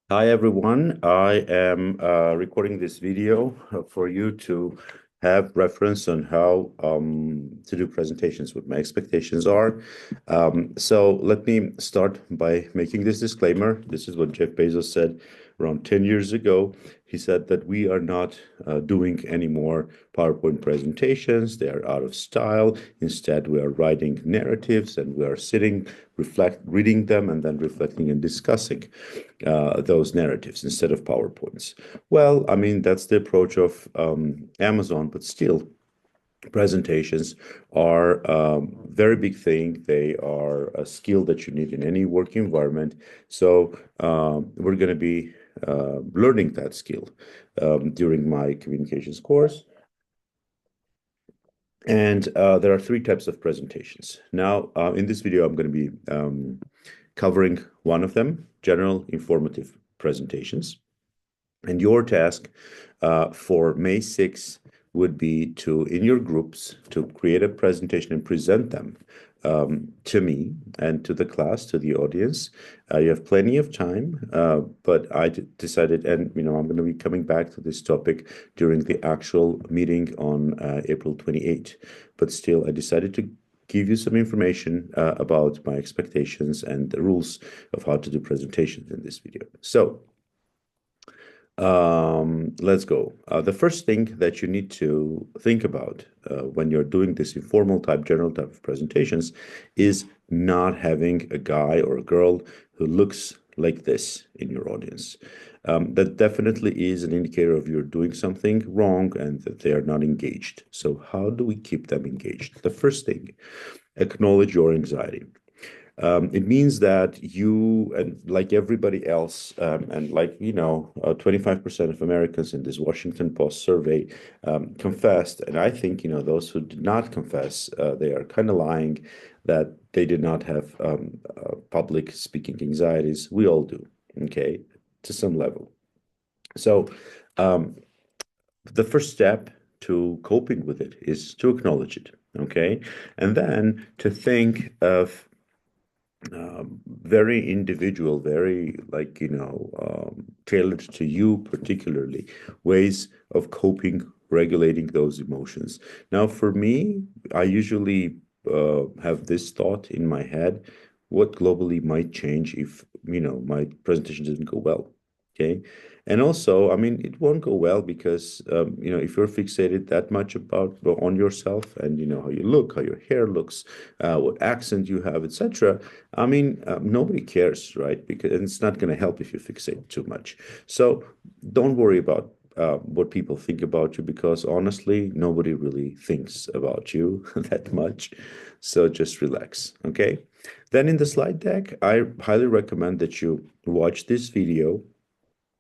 Hi everyone, I am recording this video for you to have reference on how to do presentations, what my expectations are. So let me start by making this disclaimer. This is what Jeff Bezos said around 10 years ago. He said that we are not doing any more PowerPoint presentations. They are out of style. Instead, we are writing narratives and we are sitting, reading them, and then reflecting and discussing those narratives instead of PowerPoints. Well, I mean, that's the approach of Amazon, but still, presentations are a very big thing. They are a skill that you need in any work environment. So we're going to be learning that skill during my communications course. And there are three types of presentations. Now, in this video, I'm going to be covering one of them, general informative presentations. And your task for May 6th would be to, in your groups, to create a presentation and present them to me and to the class, to the audience. You have plenty of time, but I decided, and I'm going to be coming back to this topic during the actual meeting on April 28th. But still, I decided to give you some information about my expectations and the rules of how to do presentations in this video. So, let's go. The first thing that you need to think about when you're doing this informal type, general type of presentations is not having a guy or a girl who looks like this in your audience. That definitely is an indicator of you're doing something wrong and that they are not engaged. So how do we keep them engaged? The first thing, acknowledge your anxiety. It means that you, and like everybody else, and like, 25% of Americans in this Washington Post survey confessed, and I think, those who did not confess, they are kind of lying that they did not have public speaking anxieties. We all do, okay, to some level. So, um, the first step to coping with it is to acknowledge it, okay, and then to think of very individual, very like, tailored to you particularly, ways of coping, regulating those emotions. Now, for me, I usually have this thought in my head, what globally might change if, my presentation doesn't go well. Okay. And also, I mean, it won't go well because, if you're fixated that much about on yourself and how you look, how your hair looks, what accent you have, etc. I mean, nobody cares, right? Because and it's not going to help if you fixate too much. So don't worry about what people think about you because honestly, nobody really thinks about you that much. So just relax, okay? Then in the slide deck, I highly recommend that you watch this video,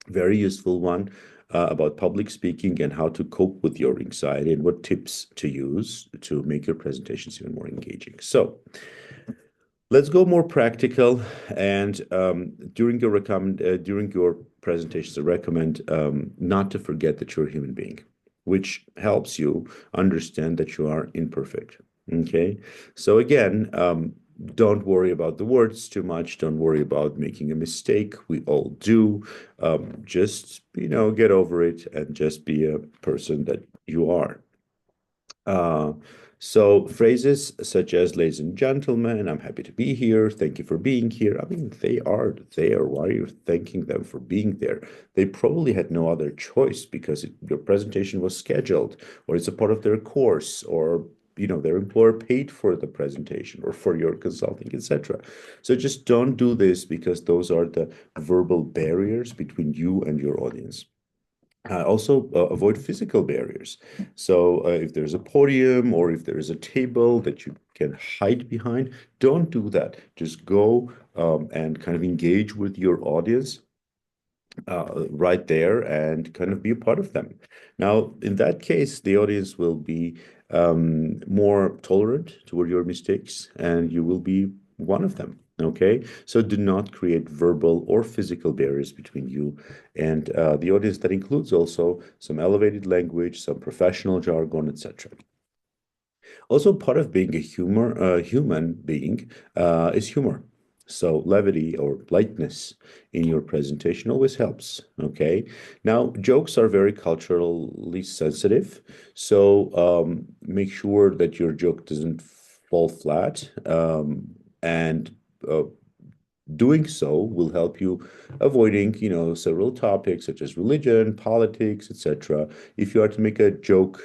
very useful one, about public speaking and how to cope with your anxiety and what tips to use to make your presentations even more engaging. So let's go more practical. And during your presentations, I recommend not to forget that you're a human being, which helps you understand that you are imperfect. Okay, so again, don't worry about the words too much. Don't worry about making a mistake. We all do. Just get over it and just be a person that you are. Uh, so phrases such as ladies and gentlemen, I'm happy to be here. Thank you for being here. I mean, they are there. Why are you thanking them for being there? They probably had no other choice because your presentation was scheduled or it's a part of their course or their employer paid for the presentation or for your consulting, etc. So just don't do this because those are the verbal barriers between you and your audience. Also, avoid physical barriers. So, if there's a podium or if there is a table that you can hide behind, don't do that. Just go and kind of engage with your audience right there and kind of be a part of them. Now, in that case, the audience will be more tolerant toward your mistakes and you will be one of them. Okay, so do not create verbal or physical barriers between you and the audience. That includes also some elevated language, some professional jargon, etc. Also, part of being a human being is humor. So levity or lightness in your presentation always helps. Okay. Now, jokes are very culturally sensitive. So make sure that your joke doesn't fall flat. And uh, doing so will help you avoiding, several topics such as religion, politics, etc. If you are to make a joke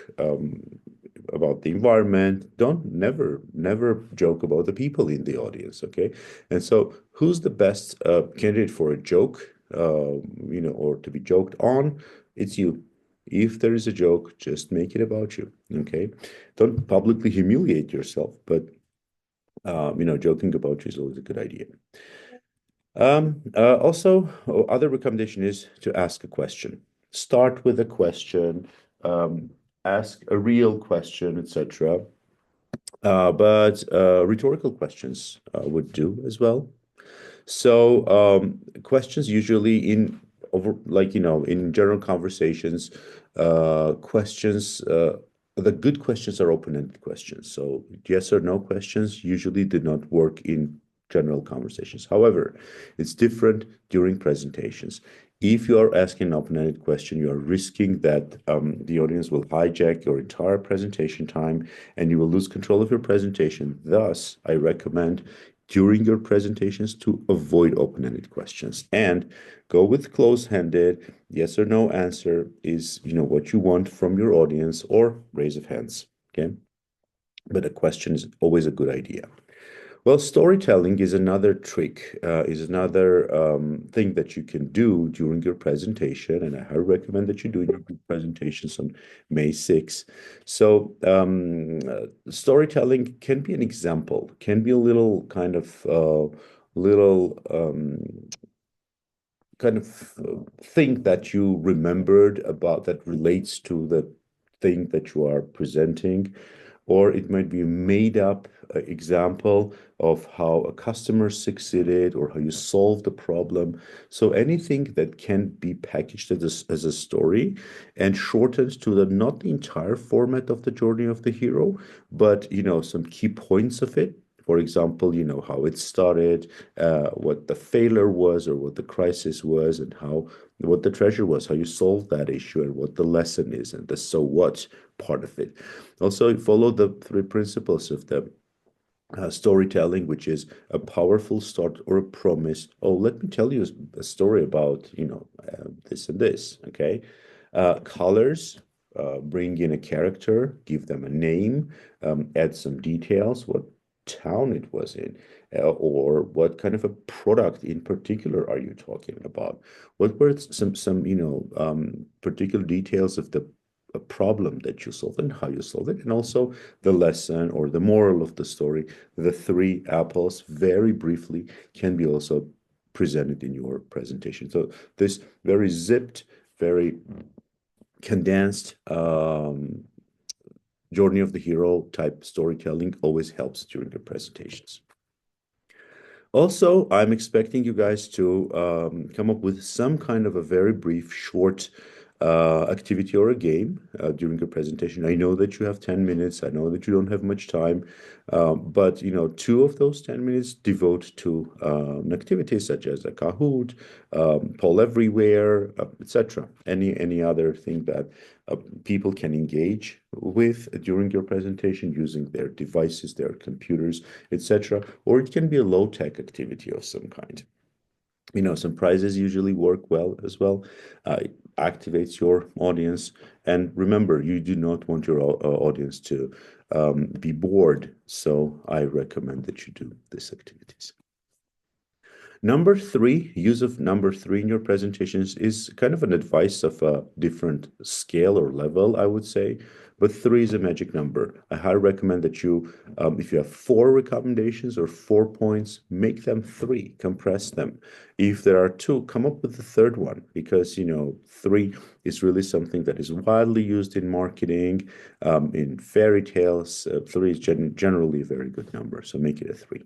about the environment, don't never joke about the people in the audience, okay? And so, who's the best candidate for a joke, or to be joked on? It's you. If there is a joke, just make it about you, okay? Don't publicly humiliate yourself, but joking about you is always a good idea. Also, other recommendation is to ask a question. Start with a question, um, ask a real question, etc. But rhetorical questions would do as well. So questions usually in over like in general conversations, questions. The good questions are open-ended questions. So yes or no questions usually do not work in general conversations. However, it's different during presentations. If you are asking an open-ended question, you are risking that the audience will hijack your entire presentation time and you will lose control of your presentation. Thus, I recommend during your presentations to avoid open-ended questions and go with close-handed yes or no answer is what you want from your audience or raise of hands, okay? But a question is always a good idea. Well, storytelling is another trick, is another thing that you can do during your presentation, and I highly recommend that you do your presentations on May 6th. So, storytelling can be an example, can be a little little thing that you remembered about that relates to the thing that you are presenting, or it might be a made up example of how a customer succeeded or how you solved a problem. So anything that can be packaged as a story and shortened to the not the entire format of the journey of the hero, but some key points of it. For example, how it started, what the failure was or what the crisis was, and what the treasure was, how you solved that issue, and what the lesson is, and the so what part of it. Also, follow the three principles of the storytelling, which is a powerful start or a promise. Oh, let me tell you a story about, this and this, okay? Colors, bring in a character, give them a name, add some details, what town it was in, or what kind of a product in particular are you talking about? What were some particular details of the a problem that you solve and how you solve it, and also the lesson or the moral of the story. The three apples, very briefly, can be also presented in your presentation. So this very zipped, very condensed journey of the hero type storytelling always helps during the presentations. Also, I'm expecting you guys to come up with some kind of a very brief, short activity or a game during your presentation. I know that you have 10 minutes. I know that you don't have much time, but two of those 10 minutes devote to activities such as a Kahoot, Poll Everywhere, etc. Any other thing that people can engage with during your presentation using their devices, their computers, etc. Or it can be a low-tech activity of some kind. Some prizes usually work well as well. It activates your audience. And remember, you do not want your audience to be bored. So I recommend that you do these activities. Number three, use of number three in your presentations is kind of an advice of a different scale or level, I would say. But three is a magic number. I highly recommend that you, if you have four recommendations or 4 points, make them three, compress them. If there are two, come up with the third one because, three is really something that is widely used in marketing, in fairy tales. Three is generally a very good number, so make it a three.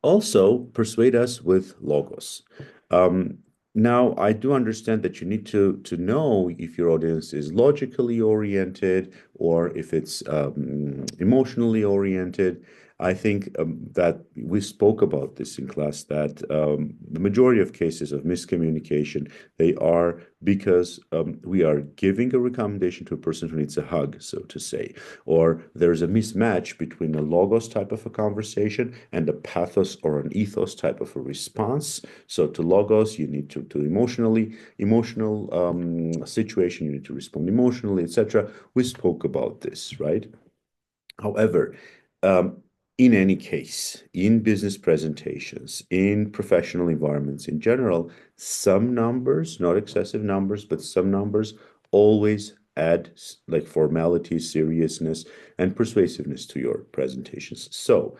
Also, persuade us with logos. Now, I do understand that you need to know if your audience is logically oriented or if it's emotionally oriented. I think that we spoke about this in class that the majority of cases of miscommunication, they are because we are giving a recommendation to a person who needs a hug, so to say, or there's a mismatch between a logos type of a conversation and a pathos or an ethos type of a response. So to logos, you need to emotional situation, you need to respond emotionally, etc. We spoke about this, right? However, um, in any case, in business presentations, in professional environments in general, some numbers, not excessive numbers, but some numbers always add like formality, seriousness, and persuasiveness to your presentations. So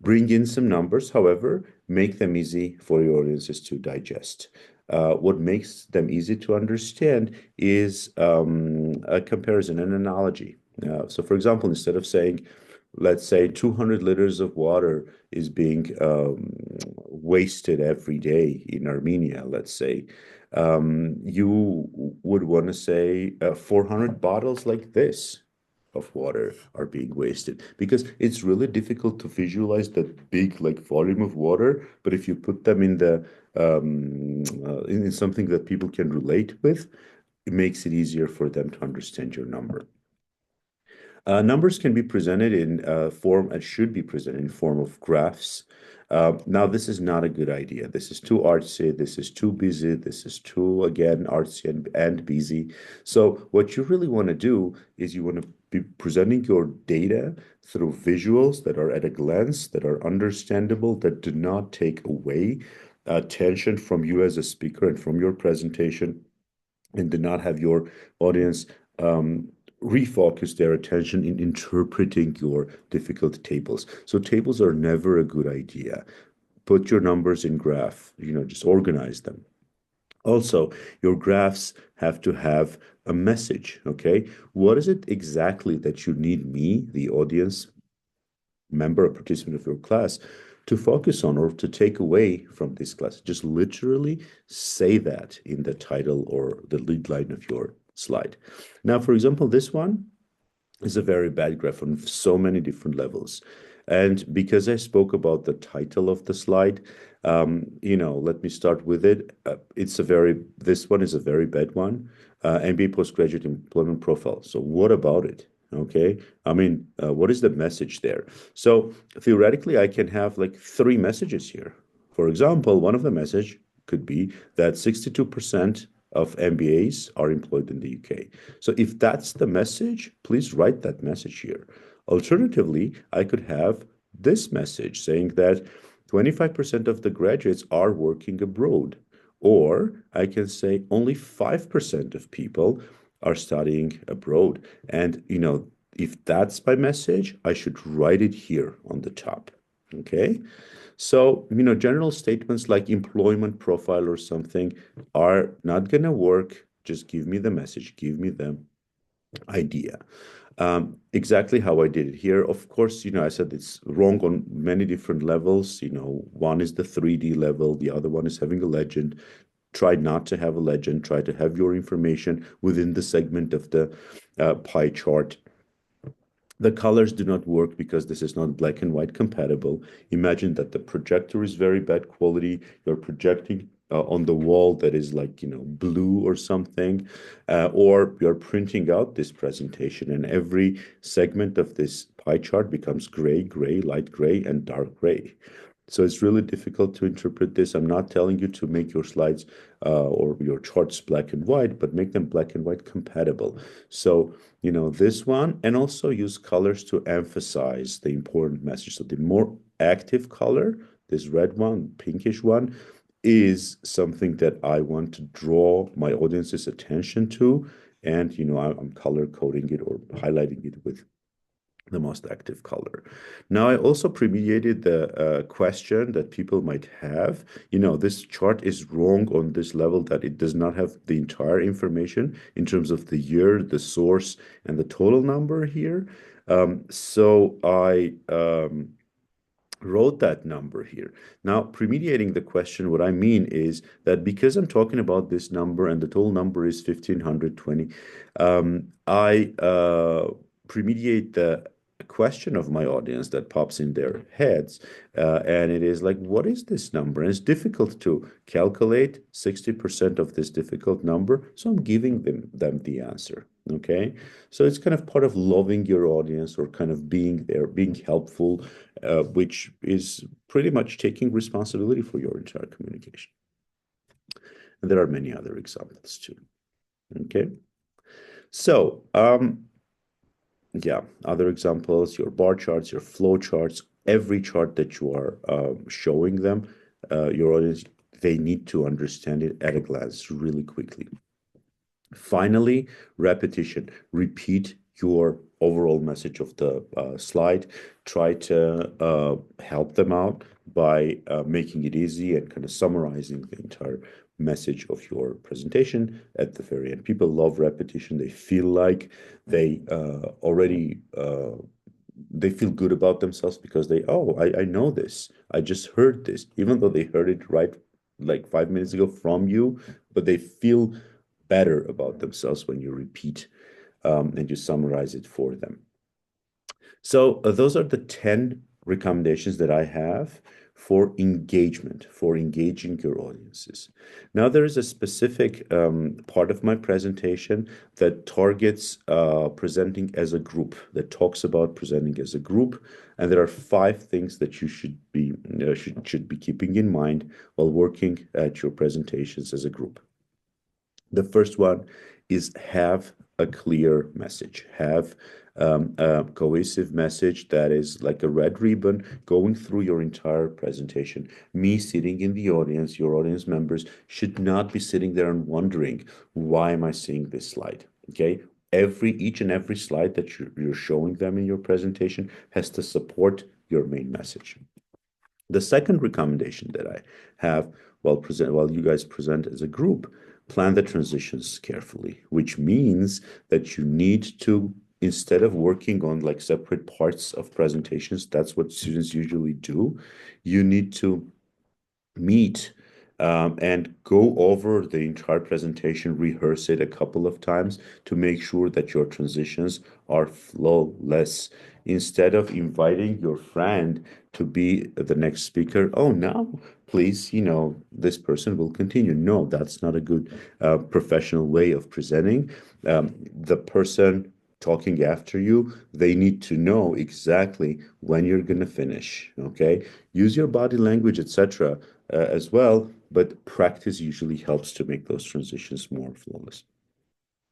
bring in some numbers, however, make them easy for your audiences to digest. What makes them easy to understand is a comparison, an analogy. So, for example, instead of saying, let's say 200 liters of water is being wasted every day in Armenia, let's say, you would want to say 400 bottles like this of water are being wasted because it's really difficult to visualize that big like volume of water. But if you put them in the in something that people can relate with, it makes it easier for them to understand your number. Numbers can be presented in form and should be presented in form of graphs. Now, this is not a good idea. This is too artsy. This is too busy. This is too, again, artsy and busy. So what you really want to do is you want to be presenting your data through visuals that are at a glance, that are understandable, that do not take away attention from you as a speaker and from your presentation, and do not have your audience um, refocus their attention in interpreting your difficult tables. So tables are never a good idea. Put your numbers in graph, just organize them. Also, your graphs have to have a message, okay? What is it exactly that you need me, the audience member or participant of your class, to focus on or to take away from this class? Just literally say that in the title or the lead line of your slide. Now, for example, this one is a very bad graph on so many different levels. And because I spoke about the title of the slide, let me start with it. This one is a very bad one. MBA postgraduate employment profile. So what about it? Okay. I mean, what is the message there? So theoretically, I can have like three messages here. For example, one of the message could be that 62% of MBAs are employed in the UK. So if that's the message, please write that message here. Alternatively, I could have this message saying that 25% of the graduates are working abroad. Or I can say only 5% of people are studying abroad. And, if that's my message, I should write it here on the top. Okay. So, general statements like employment profile or something are not going to work. Just give me the message, give me the idea. Exactly how I did it here. Of course, I said it's wrong on many different levels. One is the 3D level, the other one is having a legend. Try not to have a legend, try to have your information within the segment of the pie chart. The colors do not work because this is not black and white compatible. Imagine that the projector is very bad quality. You're projecting on the wall that is like, blue or something, or you're printing out this presentation and every segment of this pie chart becomes gray, gray, light gray, and dark gray. So it's really difficult to interpret this. I'm not telling you to make your slides or your charts black and white, but make them black and white compatible. So, this one, and also use colors to emphasize the important message. So the more active color, this red one, pinkish one, is something that I want to draw my audience's attention to. And, I'm color coding it or highlighting it with the most active color. Now, I also premediated the question that people might have. This chart is wrong on this level that it does not have the entire information in terms of the year, the source, and the total number here. So I wrote that number here. Now, premediating the question, what I mean is that because I'm talking about this number and the total number is 1520, I premediate the question of my audience that pops in their heads. And it is like, what is this number? And it's difficult to calculate 60% of this difficult number. So I'm giving them the answer. Okay. So it's kind of part of loving your audience or kind of being there, being helpful, which is pretty much taking responsibility for your entire communication. And there are many other examples too. Okay. So, yeah, other examples, your bar charts, your flow charts, every chart that you are showing them, your audience, they need to understand it at a glance really quickly. Finally, repetition. Repeat your overall message of the slide. Try to help them out by making it easy and kind of summarizing the entire message of your presentation at the very end. People love repetition. They feel like they already they feel good about themselves because I know this. I just heard this, even though they heard it right like 5 minutes ago from you, but they feel better about themselves when you repeat and you summarize it for them. So those are the 10 recommendations that I have for engagement, for engaging your audiences. Now, there is a specific part of my presentation that targets presenting as a group, that talks about presenting as a group. And there are 5 things that you should be keeping in mind while working at your presentations as a group. The first one is have a clear message, have a cohesive message that is like a red ribbon going through your entire presentation. Me sitting in the audience, your audience members should not be sitting there and wondering, why am I seeing this slide? Okay. Each and every slide that you're showing them in your presentation has to support your main message. The second recommendation that I have while you guys present as a group, plan the transitions carefully, which means that you need to, instead of working on like separate parts of presentations, that's what students usually do, you need to meet and go over the entire presentation, rehearse it a couple of times to make sure that your transitions are flawless. Instead of inviting your friend to be the next speaker, oh, now, please, this person will continue. No, that's not a good professional way of presenting. The person talking after you, they need to know exactly when you're going to finish. Okay. Use your body language, etc., as well, but practice usually helps to make those transitions more flawless.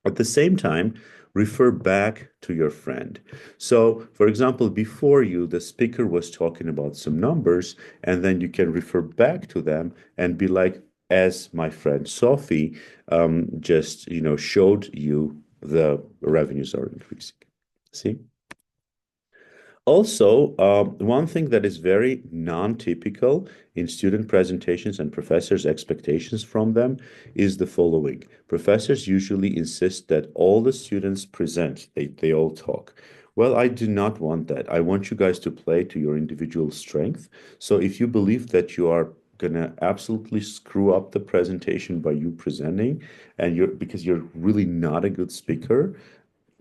At the same time, refer back to your friend. So, for example, before you, the speaker was talking about some numbers, and then you can refer back to them and be like, as my friend Sophie just, showed you, the revenues are increasing. See? Also, one thing that is very non-typical in student presentations and professors' expectations from them is the following. Professors usually insist that all the students present, they all talk. Well, I do not want that. I want you guys to play to your individual strength. So if you believe that you are gonna absolutely screw up the presentation by you presenting and because you're really not a good speaker,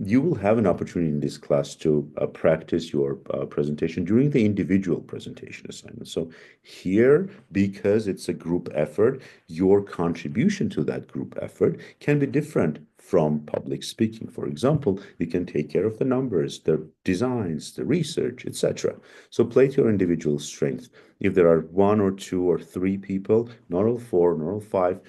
you will have an opportunity in this class to practice your presentation during the individual presentation assignment. So here, because it's a group effort, your contribution to that group effort can be different from public speaking. For example, you can take care of the numbers, the designs, the research, etc. So play to your individual strength. If there are 1 or 2 or 3 people, not all 4, not all 5,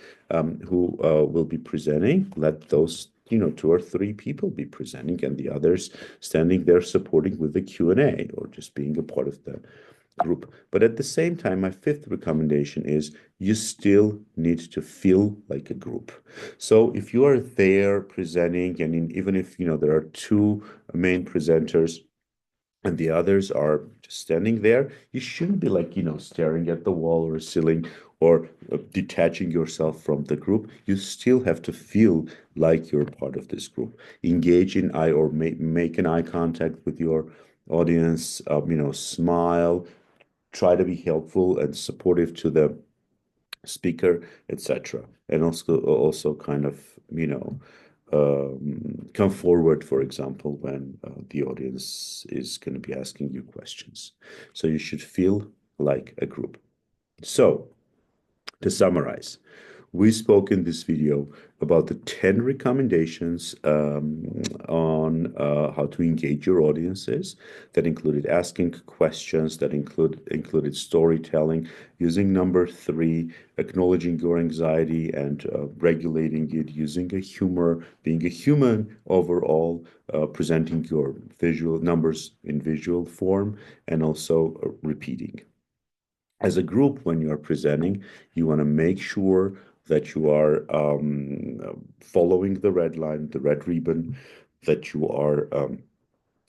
who will be presenting, let those 2 or 3 people be presenting and the others standing there supporting with the Q&A or just being a part of the group. But at the same time, my 5th recommendation is you still need to feel like a group. So if you are there presenting, and even if there are 2 main presenters and the others are just standing there, you shouldn't be like, staring at the wall or ceiling or detaching yourself from the group. You still have to feel like you're part of this group. Engage in eye or make an eye contact with your audience, smile, try to be helpful and supportive to the speaker, etc. And also kind of, come forward, for example, when the audience is going to be asking you questions. So you should feel like a group. So to summarize, we spoke in this video about the 10 recommendations on how to engage your audiences. That included asking questions, that included storytelling, using number 3, acknowledging your anxiety and regulating it, using a humor, being a human overall, presenting your visual numbers in visual form, and also repeating. As a group, when you are presenting, you want to make sure that you are following the red line, the red ribbon, that you are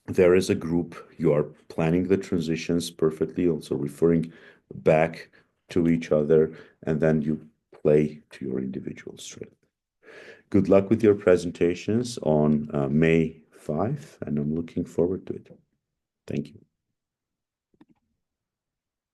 there as a group, you are planning the transitions perfectly, also referring back to each other, and then you play to your individual strength. Good luck with your presentations on May 5, and I'm looking forward to it. Thank you.